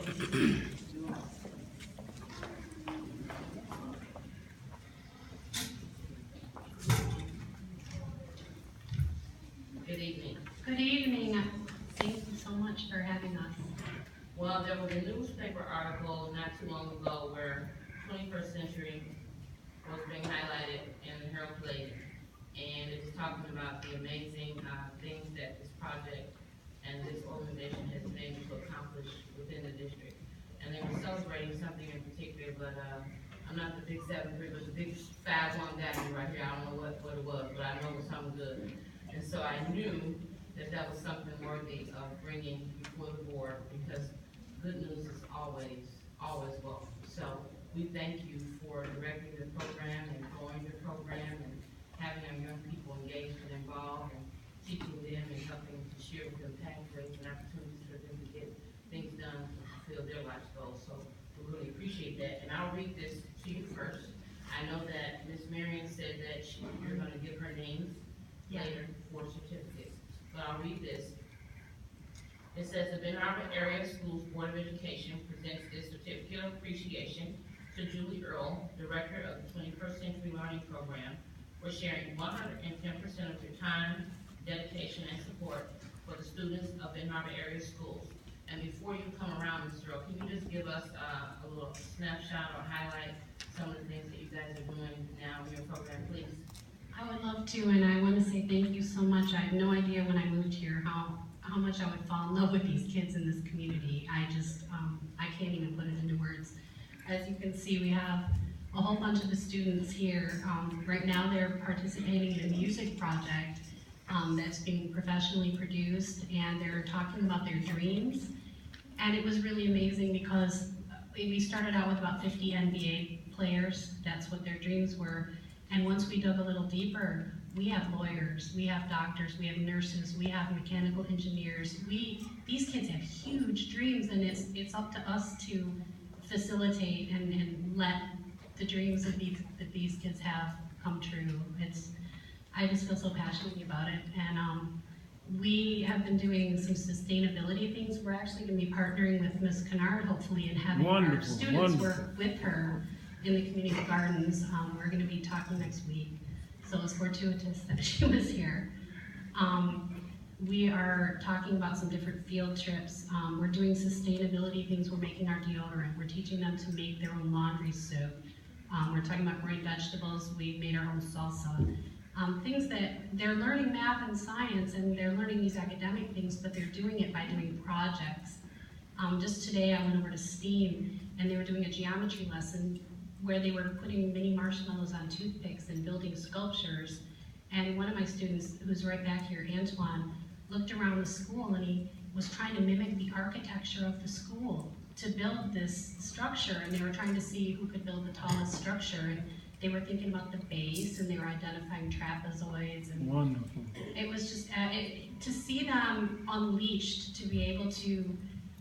Good evening. Good evening. Thank you so much for having us. Well, there was a newspaper article not too long ago where 21st century was being highlighted in the Herald Plate, and it was talking about the amazing things that this project and this organization has been able to accomplish within the district. And they were celebrating something in particular, but I'm not the big 7-3, but the big 5-1 got me right here. I don't know what it was, but I know it was something good. And so I knew that was something worthy of bringing before the board, because good news is always welcome. So we thank you for directing the program and growing the program and having our young people engaged and involved and teaching them and helping to share with them pathways and opportunities for them to get things done to fulfill their life's goals. So we really appreciate that. And I'll read this to you first. I know that Ms. Marion said that you're going to give her names later for certificates, but I'll read this. It says, the Ben Harbor Area Schools Board of Education presents this certificate of appreciation to Julie Earl, Director of the 21st Century Learning Program, for sharing 110% of your time, dedication, and support for the students of Ben Harbor Area Schools. And before you come around, Ms. Earl, can you just give us a little snapshot or highlight some of the things that you guys are doing now in your program, please? I would love to, and I want to say thank you so much. I had no idea when I moved here how much I would fall in love with these kids in this community. I just, I can't even put it into words. As you can see, we have a whole bunch of the students here. Right now they're participating in a music project that's being professionally produced, and they're talking about their dreams. And it was really amazing because we started out with about 50 NBA players. That's what their dreams were. And once we dug a little deeper, we have lawyers, we have doctors, we have nurses, we have mechanical engineers. These kids have huge dreams, and it's up to us to facilitate and let the dreams that these kids have come true. I just feel so passionately about it. And we have been doing some sustainability things. We're actually going to be partnering with Ms. Kennard, hopefully, and having our students work with her in the community gardens. We're going to be talking next week, so it's fortuitous that she was here. We are talking about some different field trips. We're doing sustainability things. We're making our deodorant. We're teaching them to make their own laundry soap. We're talking about growing vegetables. We made our own salsa. Things that they're learning math and science, and they're learning these academic things, but they're doing it by doing projects. Just today I went over to STEAM, and they were doing a geometry lesson where they were putting mini marshmallows on toothpicks and building sculptures. And one of my students, who's right back here, Antoine, looked around the school and he was trying to mimic the architecture of the school to build this structure, and they were trying to see who could build the tallest structure. And they were thinking about the base, and they were identifying trapezoids. And wonderful. It was just, to see them unleashed, to be able to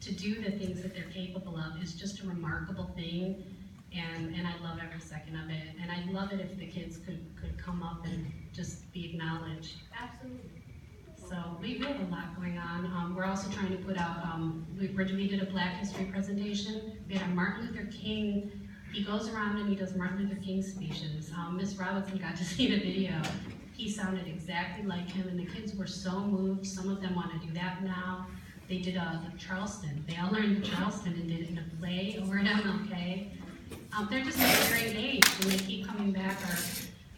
do the things that they're capable of is just a remarkable thing. And I love every second of it. And I'd love it if the kids could come up and just be acknowledged. Absolutely. So we have a lot going on. We're also trying to put out, we did a Black History presentation. We had a Martin Luther King. He goes around and he does Martin Luther King speeches. Miss Robinson got to see the video. He sounded exactly like him, and the kids were so moved. Some of them want to do that now. They did the Charleston. They all learned the Charleston and did it in a play over at MLK. They're just at a great age, and they keep coming back.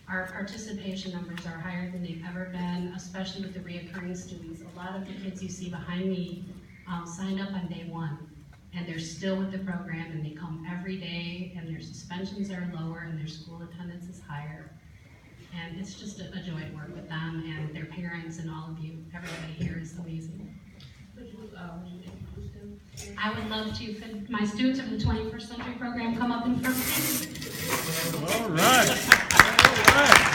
Our participation numbers are higher than they've ever been, especially with the reoccurring students. A lot of the kids you see behind me signed up on day one, and they're still with the program, and they come every day, and their suspensions are lower, and their school attendance is higher. And it's just a joy to work with them, and their parents, and all of you. Everybody here is amazing. Would you introduce them? I would love to. Could my students of the 21st Century Program come up in front, please? All right. All right.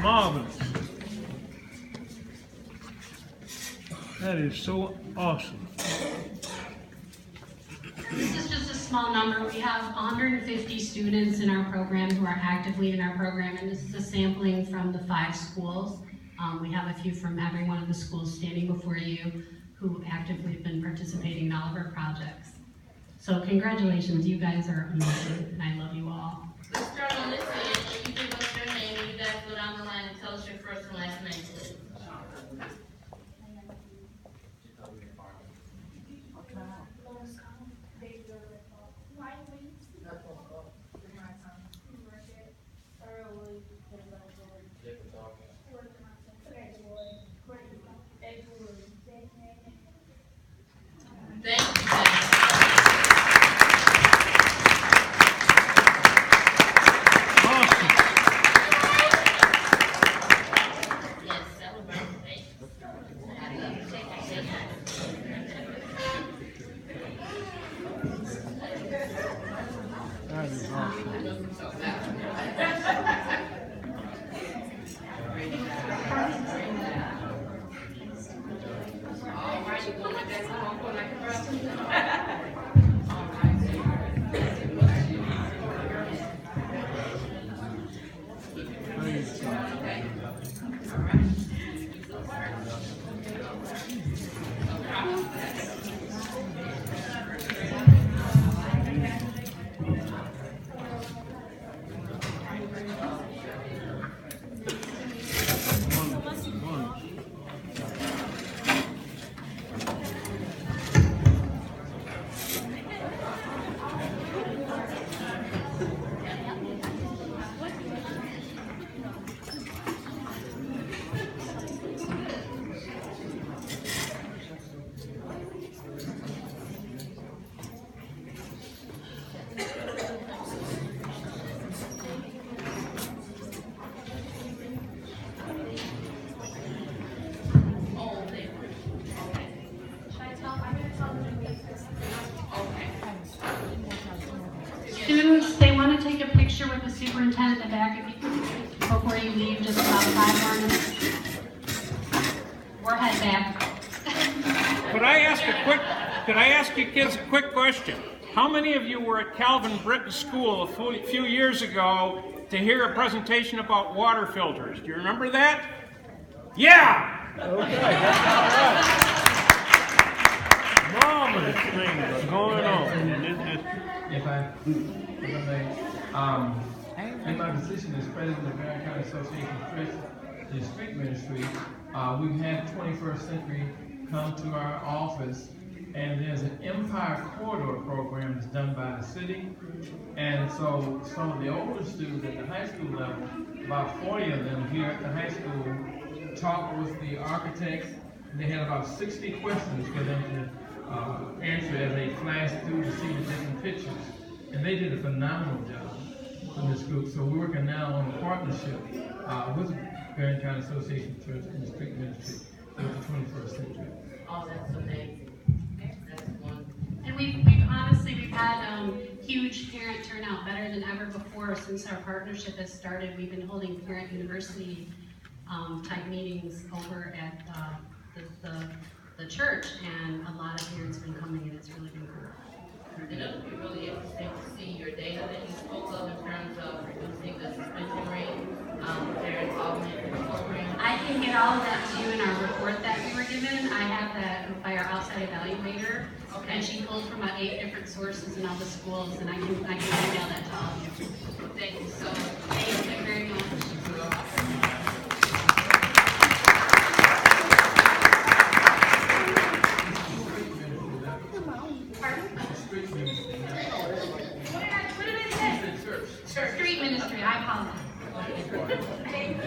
Marvelous. That is so awesome. This is just a small number. We have 150 students in our program who are actively in our program, and this is a sampling from the 5 schools. We have a few from every one of the schools standing before you who actively have been participating in all of our projects. So congratulations, you guys are amazing, and I love you all. Let's start on this end. You give us your name, and you guys go down the line and tell us your first and last name, please. Thank you, guys. Awesome. Yes, celebrate. Thank you. I love to take a seat. That is awesome. All right, you going back to home for like a brother? All Praise God. right. All right. Oh, there. Students, they want to take a picture with the superintendent in the back if you, before you leave, just about 5 more minutes. Or head back. Could I ask you kids a quick question? How many of you were at Calvin Britton School a few years ago to hear a presentation about water filters? Do you remember that? Yeah! Okay, that's all right. Marvelous things are going on. If I may, in my position as president of Marion County Association of Church and Street Ministry, we've had 21st Century come to our office, and there's an Empire Corridor program that's done by the city. And so some of the older students at the high school level, about 40 of them here at the high school, talked with the architects. They had about 60 questions for them to answer as they flashed through to see the different pictures. And they did a phenomenal job in this group. So we're working now on a partnership with Marion County Association of Church and Street Ministry with the 21st Century. Oh, that's amazing. That's wonderful. And we've had huge parent turnout, better than ever before since our partnership has started. We've been holding parent university type meetings over at the church, and a lot of parents have been coming, and it's really been cool. And it would be really interesting to see your data that you spoke of in terms of reducing the suspension rate, their involvement in the program. I can get all of that to you in our report that we were given. I have that by our outside evaluator, and she pulled from about 8 different sources in all the schools, and I can email that to all of you. Thank you so much. Thank you very much. Street Ministry. What did I say? Street ministry, I apologize. Thank you.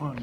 One.